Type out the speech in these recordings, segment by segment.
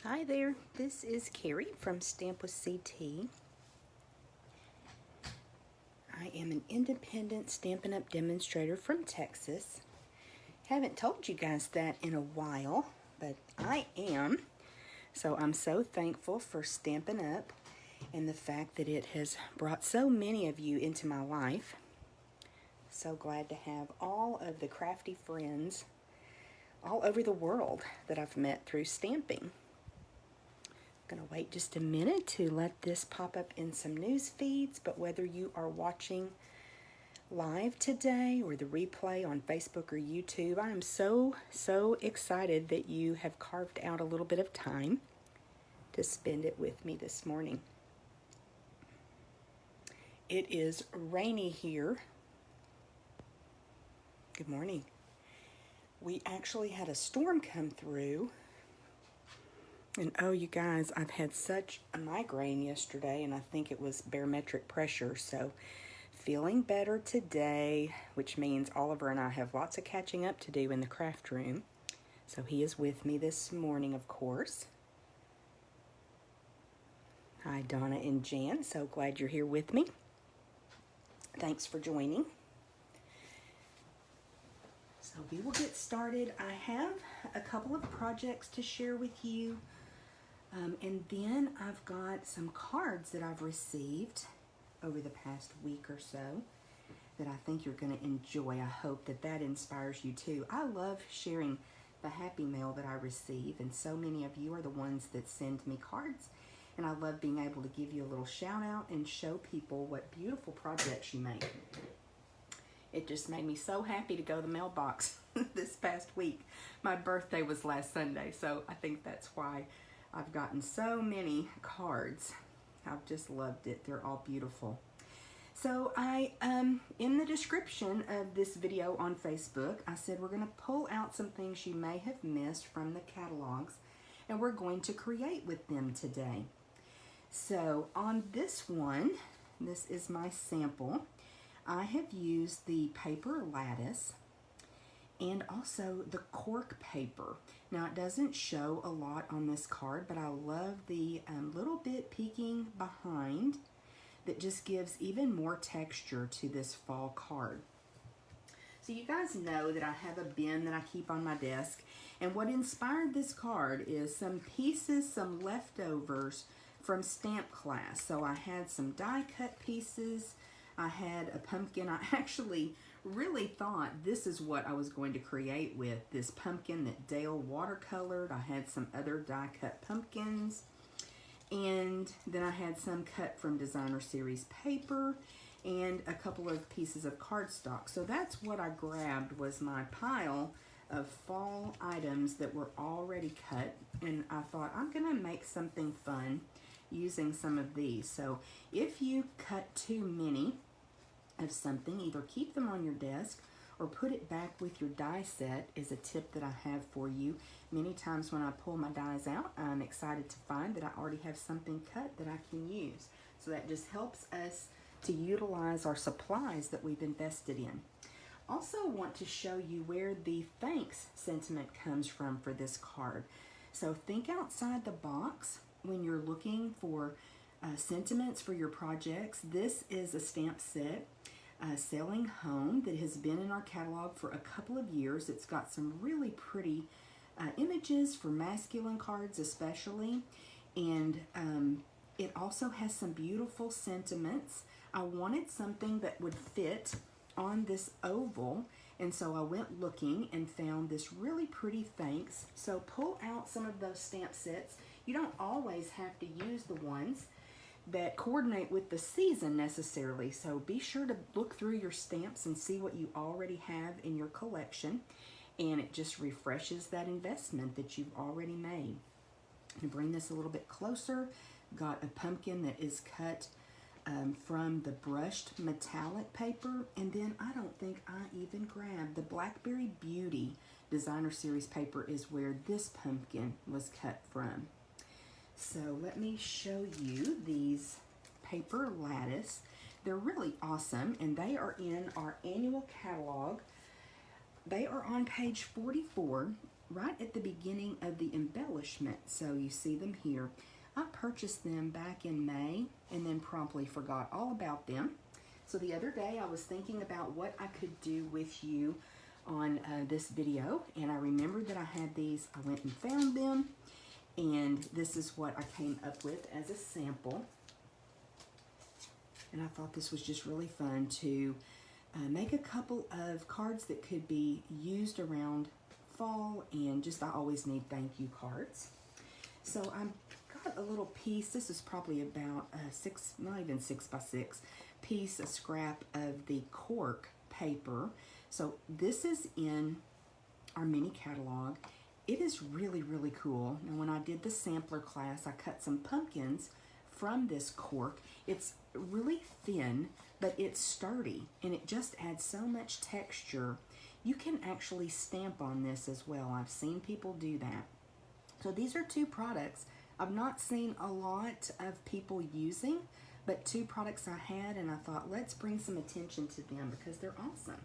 Hi there, this is Carrie from Stamp with CT. I am an independent Stampin' Up demonstrator from Texas. Haven't told you guys that in a while, but I am. So I'm so thankful for Stampin' Up and the fact that it has brought so many of you into my life. So glad to have all of the crafty friends all over the world that I've met through stamping. I'm going to wait just a minute to let this pop up in some news feeds, but whether you are watching live today or the replay on Facebook or YouTube, I am so excited that you have carved out a little bit of time to spend it with me this morning. It is rainy here. Good morning. We actually had a storm come through. And oh, you guys, I've had such a migraine yesterday, and I think it was barometric pressure. So feeling better today, which means Oliver and I have lots of catching up to do in the craft room. So he is with me this morning, of course. Hi, Donna and Jan. So glad you're here with me. Thanks for joining. So we will get started. I have a couple of projects to share with you. And then I've got some cards that I've received over the past week or so that I think you're going to enjoy. I hope that that inspires you too. I love sharing the happy mail that I receive, and so many of you are the ones that send me cards. And I love being able to give you a little shout out and show people what beautiful projects you make. It just made me so happy to go to the mailbox this past week. My birthday was last Sunday, so I think that's why I've gotten so many cards. I've just loved it. They're all beautiful. So in the description of this video on Facebook, I said we're going to pull out some things you may have missed from the catalogs, and we're going to create with them today. So on this one, this is my sample. I have used the paper lattice and also the cork paper. Now it doesn't show a lot on this card, but I love the little bit peeking behind that just gives even more texture to this fall card. So you guys know that I have a bin that I keep on my desk, and what inspired this card is some pieces, some leftovers from stamp class. So I had some die cut pieces, I had a pumpkin. I actually really thought this is what I was going to create with, this pumpkin that Dale watercolored. I had some other die cut pumpkins, and then I had some cut from designer series paper and a couple of pieces of cardstock. So that's what I grabbed, was my pile of fall items that were already cut, and I thought I'm gonna make something fun using some of these. So if you cut too many of something, either keep them on your desk or put it back with your die set, is a tip that I have for you. Many times when I pull my dies out, I'm excited to find that I already have something cut that I can use. So that just helps us to utilize our supplies that we've invested in. Also want to show you where the thanks sentiment comes from for this card. So think outside the box when you're looking for sentiments for your projects. This is a stamp set, Sailing Home, that has been in our catalog for a couple of years. It's got some really pretty images for masculine cards especially, and it also has some beautiful sentiments. I wanted something that would fit on this oval, and so I went looking and found this really pretty thanks. So pull out some of those stamp sets. You don't always have to use the ones that coordinate with the season necessarily, so be sure to look through your stamps and see what you already have in your collection, and it just refreshes that investment that you've already made. And bring this a little bit closer. Got a pumpkin that is cut from the brushed metallic paper, and then I don't think I even grabbed the Blackberry Beauty designer series paper, is where this pumpkin was cut from. So let me show you these paper lattice. They're really awesome, and they are in our annual catalog. They are on page 44, right at the beginning of the embellishment. So you see them here. I purchased them back in May and then promptly forgot all about them. So the other day I was thinking about what I could do with you on this video, and I remembered that I had these. I went and found them, and this is what I came up with as a sample. And I thought this was just really fun to make a couple of cards that could be used around fall, and just I always need thank you cards. So I got a little piece. This is probably about not even 6 by 6 piece, a scrap of the cork paper. So this is in our mini catalog. It is really, really cool. Now when I did the sampler class, I cut some pumpkins from this cork. It's really thin, but it's sturdy, and it just adds so much texture. You can actually stamp on this as well. I've seen people do that. So these are 2 products I've not seen a lot of people using, but 2 products I had, and I thought let's bring some attention to them because they're awesome.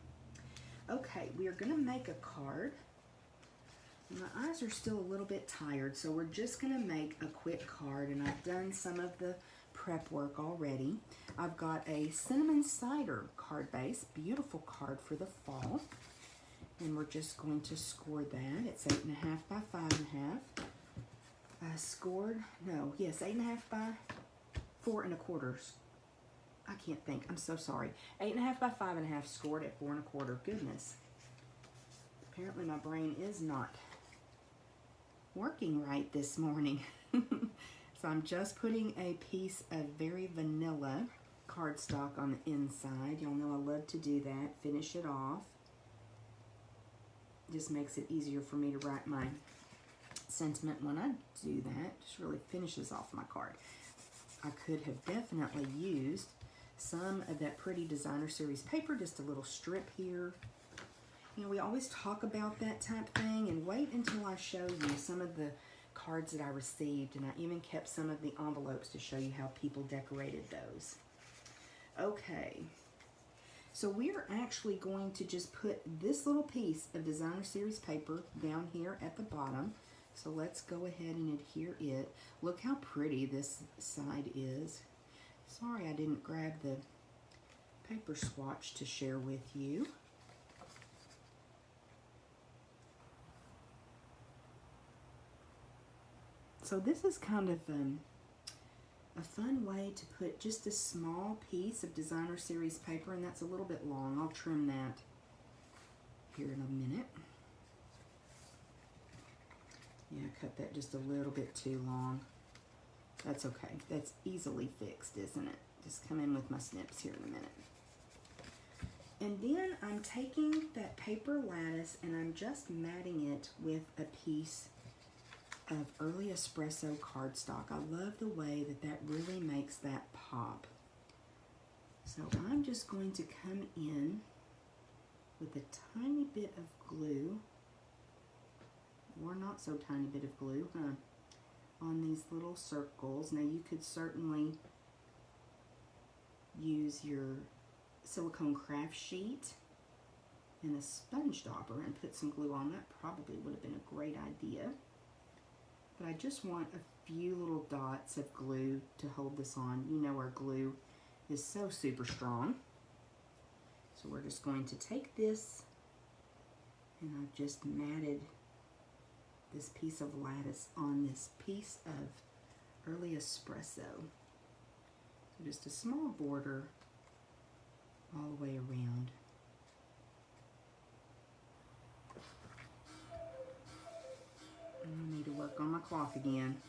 Okay, we are going to make a card. My eyes are still a little bit tired, so we're just going to make a quick card, and I've done some of the prep work already. I've got a cinnamon cider card base, beautiful card for the fall, and we're just going to score that. It's 8.5 by 5.5. Scored, no, yes, 8.5 by 4 1/4. I can't think, I'm so sorry. 8.5 by 5.5, scored at 4 1/4. Goodness. Apparently my brain is not working right this morning. So I'm just putting a piece of very vanilla cardstock on the inside. Y'all know I love to do that. Finish it off. Just makes it easier for me to write my sentiment when I do that. Just really finishes off my card. I could have definitely used some of that pretty designer series paper, just a little strip here. You know, we always talk about that type thing, and wait until I show you some of the cards that I received, and I even kept some of the envelopes to show you how people decorated those. Okay, so we're actually going to just put this little piece of designer series paper down here at the bottom. So let's go ahead and adhere it. Look how pretty this side is. Sorry I didn't grab the paper swatch to share with you. So this is kind of a fun way to put just a small piece of designer series paper, and that's a little bit long. I'll trim that here in a minute. Yeah, I cut that just a little bit too long. That's okay. That's easily fixed, isn't it? Just come in with my snips here in a minute. And then I'm taking that paper lattice and I'm just matting it with a piece of early espresso cardstock. I love the way that that really makes that pop. So I'm just going to come in with a tiny bit of glue, or not so tiny bit of glue, on these little circles. Now you could certainly use your silicone craft sheet and a sponge dauber and put some glue on. That probably would have been a great idea. But I just want a few little dots of glue to hold this on. You know our glue is so super strong. So we're just going to take this, and I've just matted this piece of lattice on this piece of early espresso. So just a small border all the way around. I need to work on my clock again.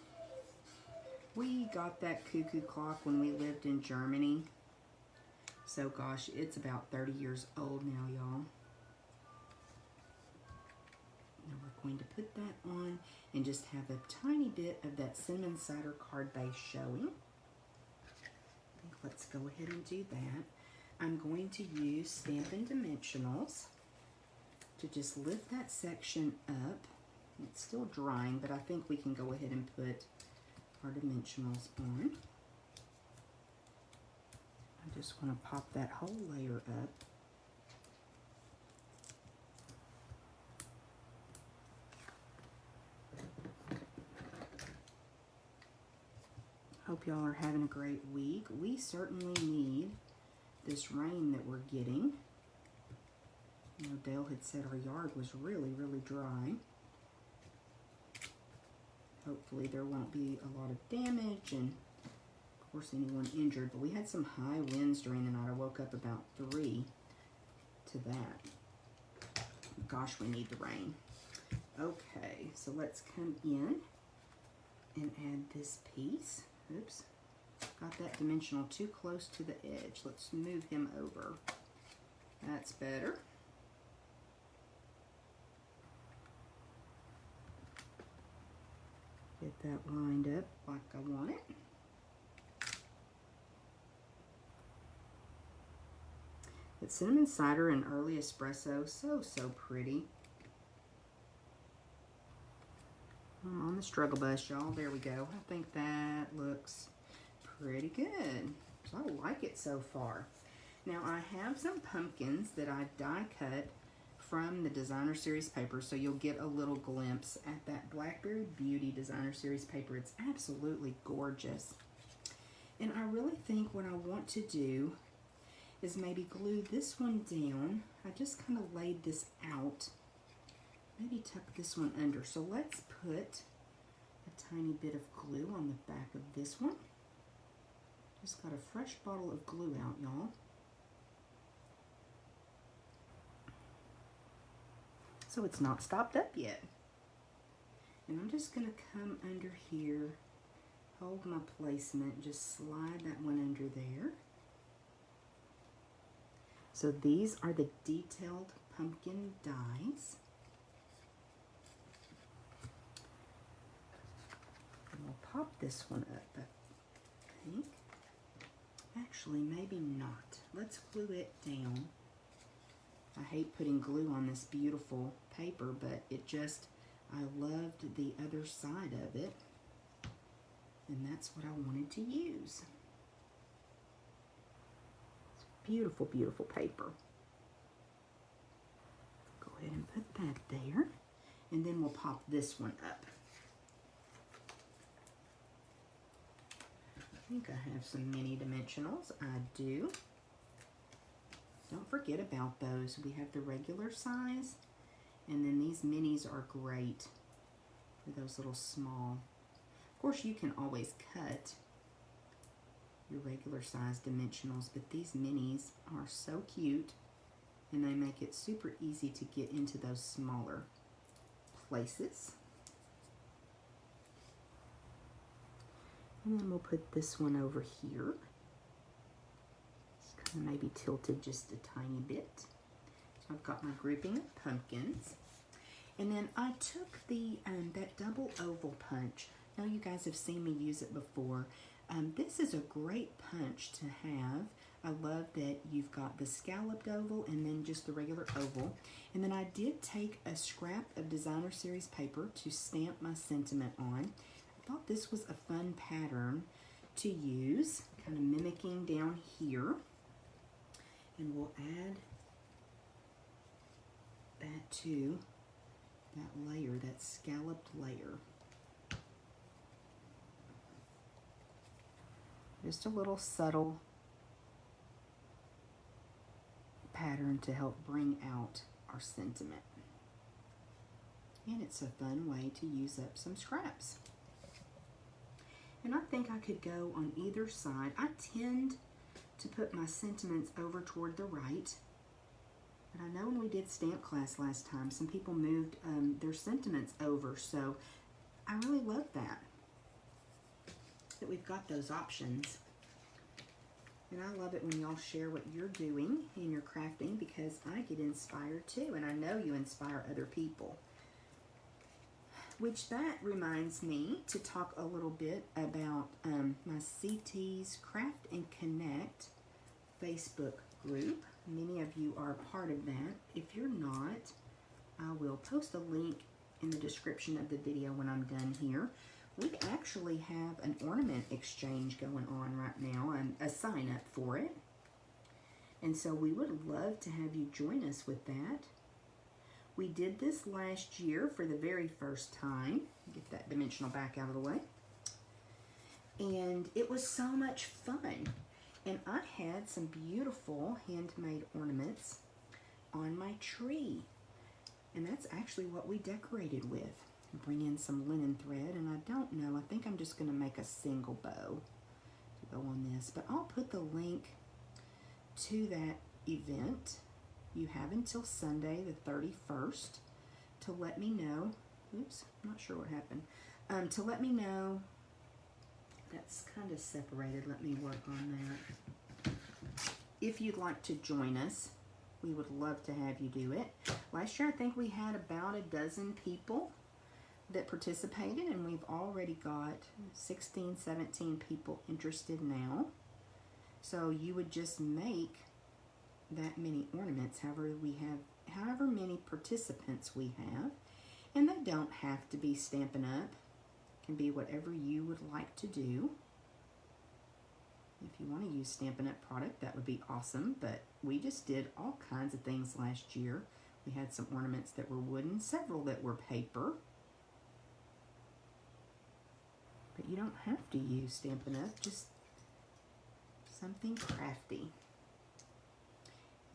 We got that cuckoo clock when we lived in Germany. So gosh, it's about 30 years old now, y'all. Now we're going to put that on and just have a tiny bit of that cinnamon cider card base showing. I think let's go ahead and do that. I'm going to use Stampin' Dimensionals to just lift that section up. It's still drying, but I think we can go ahead and put our dimensionals on. I just want to pop that whole layer up. Hope y'all are having a great week. We certainly need this rain that we're getting. You know, Dale had said our yard was really, really dry. Hopefully there won't be a lot of damage and, of course, anyone injured. But we had some high winds during the night. I woke up about 3 to that. Gosh, we need the rain. Okay, so let's come in and add this piece. Oops, got that dimensional too close to the edge. Let's move him over. That's better. Get that lined up like I want it. It's cinnamon cider and early espresso. So pretty. I'm on the struggle bus, y'all. There we go. I think that looks pretty good. So I like it so far. Now I have some pumpkins that I've die cut from the Designer Series paper, so you'll get a little glimpse at that Blackberry Beauty Designer Series paper. It's absolutely gorgeous. And I really think what I want to do is maybe glue this one down. I just kind of laid this out. Maybe tuck this one under. So let's put a tiny bit of glue on the back of this one. Just got a fresh bottle of glue out, y'all. So it's not stopped up yet. And I'm just going to come under here, hold my placement, just slide that one under there. So these are the detailed pumpkin dies. And we'll pop this one up, I think. Actually, maybe not. Let's glue it down. I hate putting glue on this beautiful paper, but it just, I loved the other side of it. And that's what I wanted to use. It's beautiful, beautiful paper. Go ahead and put that there. And then we'll pop this one up. I think I have some mini dimensionals. I do. Don't forget about those. We have the regular size, and then these minis are great for those little small. Of course, you can always cut your regular size dimensionals, but these minis are so cute, and they make it super easy to get into those smaller places. And then we'll put this one over here. Maybe tilted just a tiny bit. So I've got my grouping of pumpkins. And then I took the that double oval punch. I know you guys have seen me use it before. This is a great punch to have. I love that you've got the scalloped oval and then just the regular oval. And then I did take a scrap of Designer Series paper to stamp my sentiment on. I thought this was a fun pattern to use, kind of mimicking down here. And we'll add that to that layer, that scalloped layer. Just a little subtle pattern to help bring out our sentiment. And it's a fun way to use up some scraps. And I think I could go on either side. I tend to put my sentiments over toward the right. But I know when we did stamp class last time, some people moved their sentiments over, so I really love that we've got those options. And I love it when y'all share what you're doing in your crafting, because I get inspired too, and I know you inspire other people. Which that reminds me to talk a little bit about my CT's Craft and Connect Facebook group. Many of you are a part of that. If you're not, I will post a link in the description of the video when I'm done here. We actually have an ornament exchange going on right now, and a sign up for it. And so we would love to have you join us with that. We did this last year for the very first time. Get that dimensional back out of the way. and it was so much fun. And I had some beautiful handmade ornaments on my tree. And that's actually what we decorated with. Bring in some linen thread, and I don't know, I think I'm just going to make a single bow to go on this. But I'll put the link to that event. You have until Sunday the 31st to let me know. Oops, I'm not sure what happened. To let me know. That's kind of separated. Let me work on that. If you'd like to join us, we would love to have you do it. Last year, I think we had about a dozen people that participated, and we've already got 16, 17 people interested now. So you would just make that many ornaments, however many participants we have. And they don't have to be Stampin' Up. It can be whatever you would like to do. If you want to use Stampin' Up product, that would be awesome. But we just did all kinds of things last year. We had some ornaments that were wooden, several that were paper. But you don't have to use Stampin' Up, just something crafty.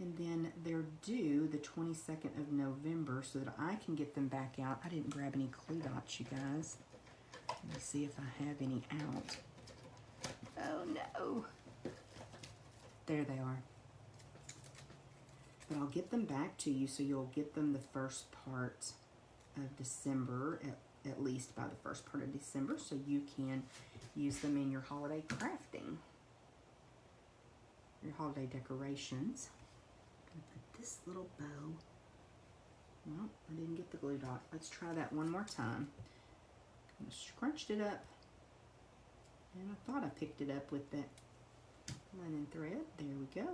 And then they're due the 22nd of November so that I can get them back out. I didn't grab any glue dots, you guys. Let me see if I have any out. Oh no. There they are. But I'll get them back to you so you'll get them the first part of December, at least by the first part of December, so you can use them in your holiday crafting, your holiday decorations. I'm gonna put this little bow. Well, I didn't get the glue dot. Let's try that one more time. I scrunched it up, and I thought I picked it up with that linen thread. There we go.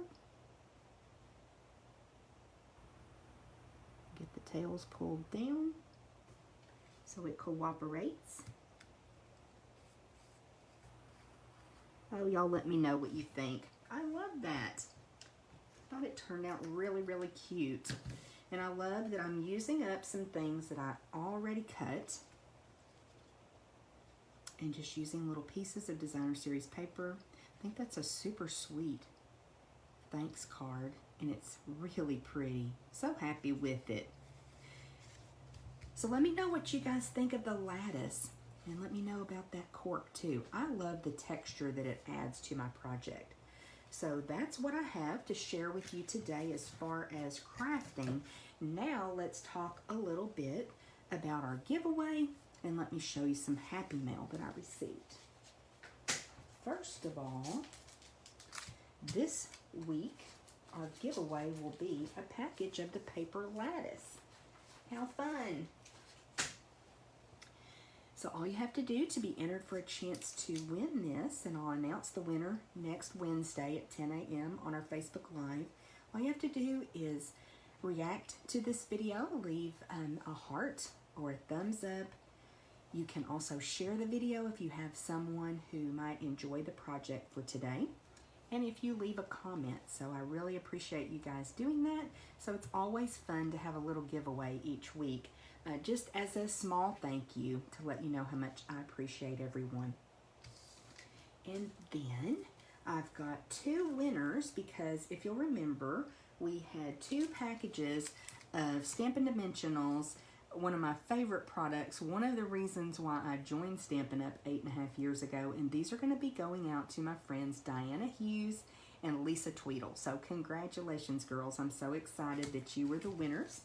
Get the tails pulled down so it cooperates. Oh, y'all let me know what you think. I love that. I thought it turned out really, really cute. And I love that I'm using up some things that I already cut and just using little pieces of designer series paper. I think that's a super sweet thanks card, and it's really pretty. So happy with it. So let me know what you guys think of the lattice, and let me know about that cork too. I love the texture that it adds to my project. So that's what I have to share with you today as far as crafting. Now let's talk a little bit about our giveaway, and let me show you some happy mail that I received. First of all, this week our giveaway will be a package of the paper lattice. How fun! So all you have to do to be entered for a chance to win this, and I'll announce the winner next Wednesday at 10 a.m. on our Facebook Live. All you have to do is react to this video, leave a heart or a thumbs up. You can also share the video if you have someone who might enjoy the project for today. And if you leave a comment, so I really appreciate you guys doing that. So it's always fun to have a little giveaway each week, just as a small thank you to let you know how much I appreciate everyone. And then I've got two winners, because if you'll remember, we had two packages of Stampin' Dimensionals, one of my favorite products, one of the reasons why I joined Stampin' Up 8.5 years ago, and these are going to be going out to my friends Diana Hughes and Lisa Tweedle. So congratulations, girls. I'm so excited that you were the winners.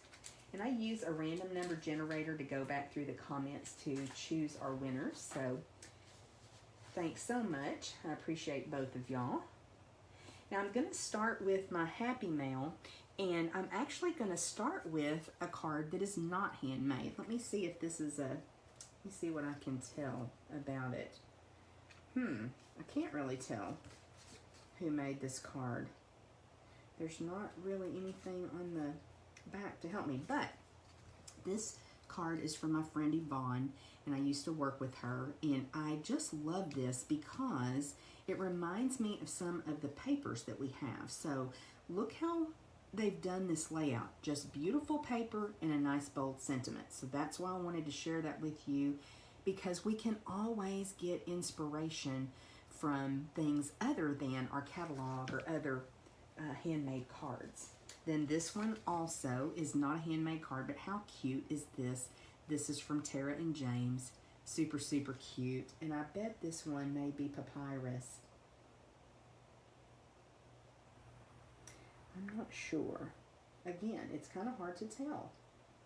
And I use a random number generator to go back through the comments to choose our winners. So thanks so much. I appreciate both of y'all. Now I'm going to start with my happy mail. And I'm actually going to start with a card that is not handmade. Let me see if this is let me see what I can tell about it. I can't really tell who made this card. There's not really anything on the back to help me, but this card is from my friend Yvonne, and I used to work with her, and I just love this because it reminds me of some of the papers that we have. So look how they've done this layout. Just beautiful paper and a nice bold sentiment. So that's why I wanted to share that with you, because we can always get inspiration from things other than our catalog or other handmade cards. Then this one also is not a handmade card, but how cute is this? This is from Tara and James. Super, super cute. And I bet this one may be papyrus. I'm not sure. Again, it's kind of hard to tell.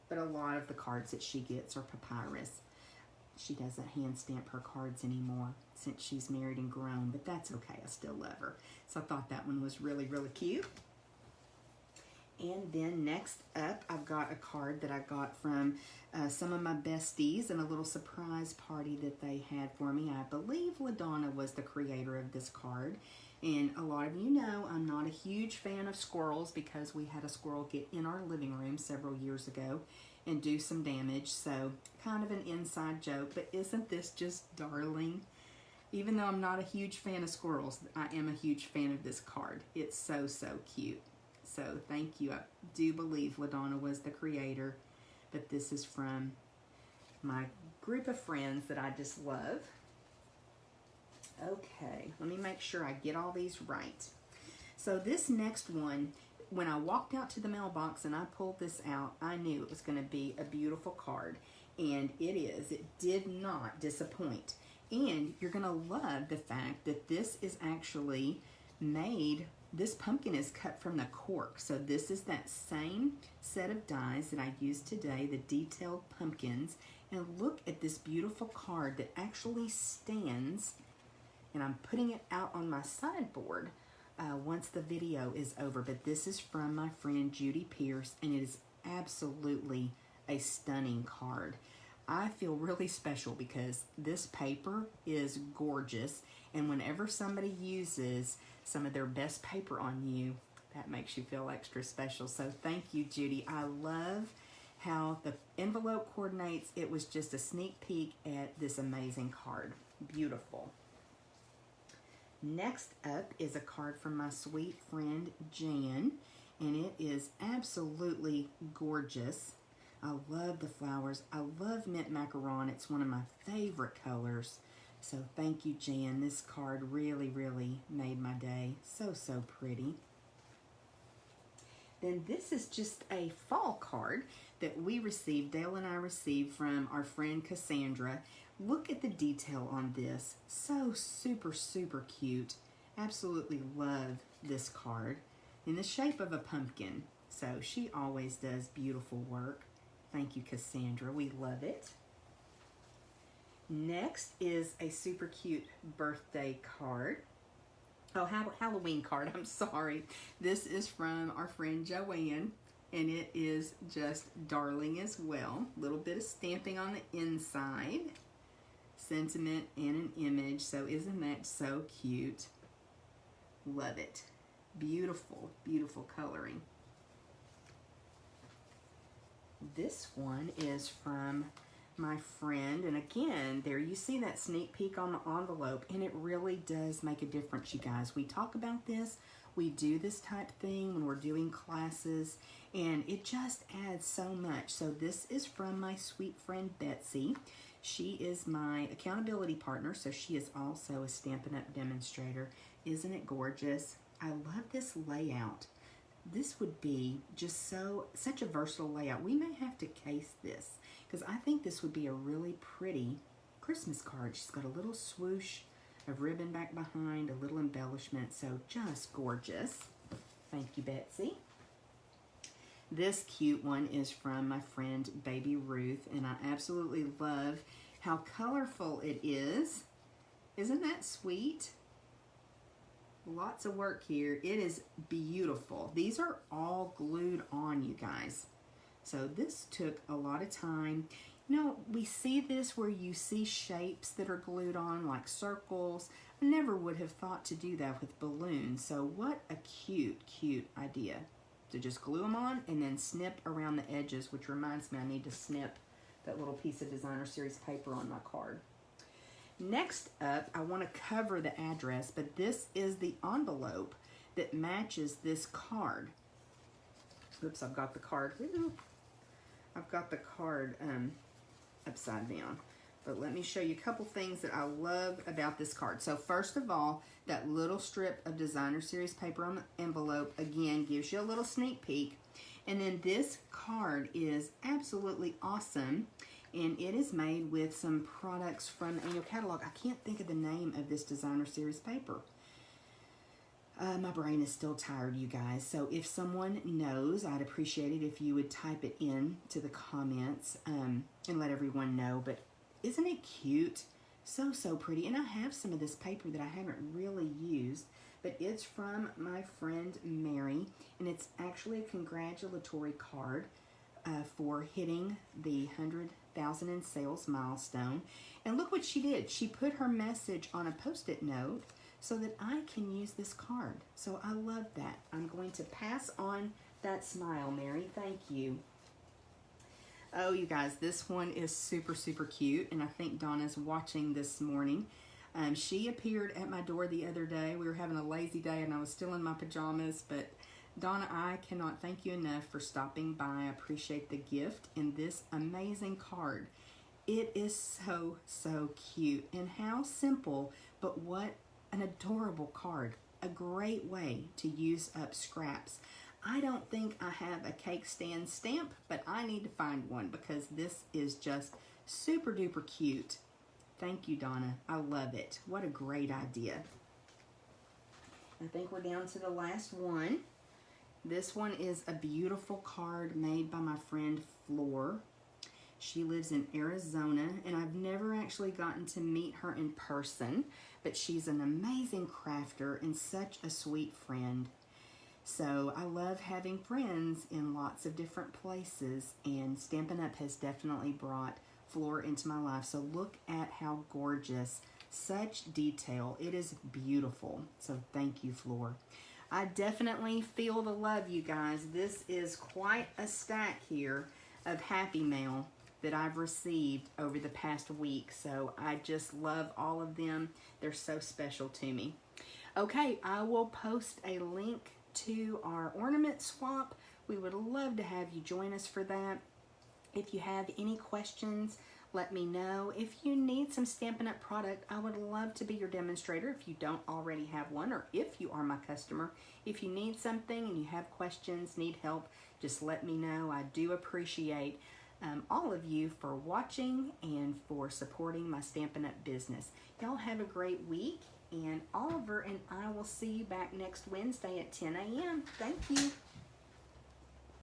But a lot of the cards that she gets are papyrus. She doesn't hand stamp her cards anymore since she's married and grown, but that's okay. I still love her. So I thought that one was really, really cute. And then next up, I've got a card that I got from some of my besties in a little surprise party that they had for me. I believe LaDonna was the creator of this card. And a lot of you know I'm not a huge fan of squirrels because we had a squirrel get in our living room several years ago and do some damage. So kind of an inside joke, but isn't this just darling? Even though I'm not a huge fan of squirrels, I am a huge fan of this card. It's so, so cute. So thank you. I do believe LaDonna was the creator, but this is from my group of friends that I just love. Okay, let me make sure I get all these right. So this next one, when I walked out to the mailbox and I pulled this out, I knew it was going to be a beautiful card, and it is. It did not disappoint. And you're going to love the fact that this is actually made, this pumpkin is cut from the cork. So this is that same set of dies that I used today, the detailed pumpkins. And look at this beautiful card that actually stands, and I'm putting it out on my sideboard once the video is over. But this is from my friend Judy Pierce, and it is absolutely a stunning card. I feel really special because this paper is gorgeous, and whenever somebody uses some of their best paper on you, that makes you feel extra special. So thank you, Judy. I love how the envelope coordinates. It was just a sneak peek at this amazing card. Beautiful. Next up is a card from my sweet friend Jan, and it is absolutely gorgeous. I love the flowers. I love mint macaron. It's one of my favorite colors. So thank you, Jan. This card really, really made my day. So, so pretty. Then this is just a fall card that we received, Dale and I received from our friend Cassandra. Look at the detail on this. So super, super cute. Absolutely love this card. In the shape of a pumpkin. So she always does beautiful work. Thank you, Cassandra. We love it. Next is a super cute birthday card. Oh, Halloween card. I'm sorry. This is from our friend Joanne, and it is just darling as well. A little bit of stamping on the inside. Sentiment and an image. So isn't that so cute? Love it. Beautiful, beautiful coloring. This one is from my friend, and again, there you see that sneak peek on the envelope, and it really does make a difference, you guys. We talk about this, we do this type thing when we're doing classes, and it just adds so much. So this is from my sweet friend Betsy. She is my accountability partner, so she is also a Stampin' Up! Demonstrator. Isn't it gorgeous? I love this layout. This would be just such a versatile layout. We may have to case this because I think this would be a really pretty Christmas card. She's got a little swoosh of ribbon back behind, a little embellishment, so just gorgeous. Thank you, Betsy. This cute one is from my friend Baby Ruth, and I absolutely love how colorful it is. Isn't that sweet? Lots of work here. It is beautiful. These are all glued on, you guys. So this took a lot of time. You know, we see this where you see shapes that are glued on, like circles. I never would have thought to do that with balloons. So what a cute, cute idea. To just glue them on and then snip around the edges, which reminds me I need to snip that little piece of Designer Series paper on my card. Next up, I want to cover the address, but this is the envelope that matches this card. Oops, I've got the card. I've got the card upside down. but let me show you a couple things that I love about this card. So first of all, that little strip of designer series paper on the envelope, again, gives you a little sneak peek. And then this card is absolutely awesome, and it is made with some products from the annual catalog. I can't think of the name of this designer series paper. My brain is still tired, you guys. So if someone knows, I'd appreciate it if you would type it in to the comments and let everyone know. But isn't it cute? So, so pretty. And I have some of this paper that I haven't really used, but it's from my friend Mary, and it's actually a congratulatory card for hitting the 100,000 in sales milestone. And look what she did. She put her message on a Post-it note so that I can use this card. So I love that. I'm going to pass on that smile, Mary. Thank you. Oh, you guys, this one is super, super cute, and I think Donna's watching this morning. She appeared at my door the other day. We were having a lazy day, and I was still in my pajamas, but Donna, I cannot thank you enough for stopping by. I appreciate the gift and this amazing card. It is so, so cute, and how simple, but what an adorable card. A great way to use up scraps. I don't think I have a cake stand stamp, but I need to find one because this is just super duper cute. Thank you, Donna. I love it. What a great idea. I think we're down to the last one. This one is a beautiful card made by my friend Flor. She lives in Arizona, and I've never actually gotten to meet her in person, but she's an amazing crafter and such a sweet friend. So I love having friends in lots of different places, and Stampin' Up! Has definitely brought Flor into my life. So look at how gorgeous, such detail. It is beautiful. So thank you, Flor. I definitely feel the love, you guys. This is quite a stack here of Happy Mail that I've received over the past week. So I just love all of them. They're so special to me. Okay, I will post a link to our ornament swap. We would love to have you join us for that. If you have any questions, let me know. If you need some Stampin' Up! Product, I would love to be your demonstrator if you don't already have one, or if you are my customer. If you need something and you have questions, need help, just let me know. I do appreciate all of you for watching and for supporting my Stampin' Up! Business. Y'all have a great week, and Oliver and I will see you back next Wednesday at 10 a.m. Thank you.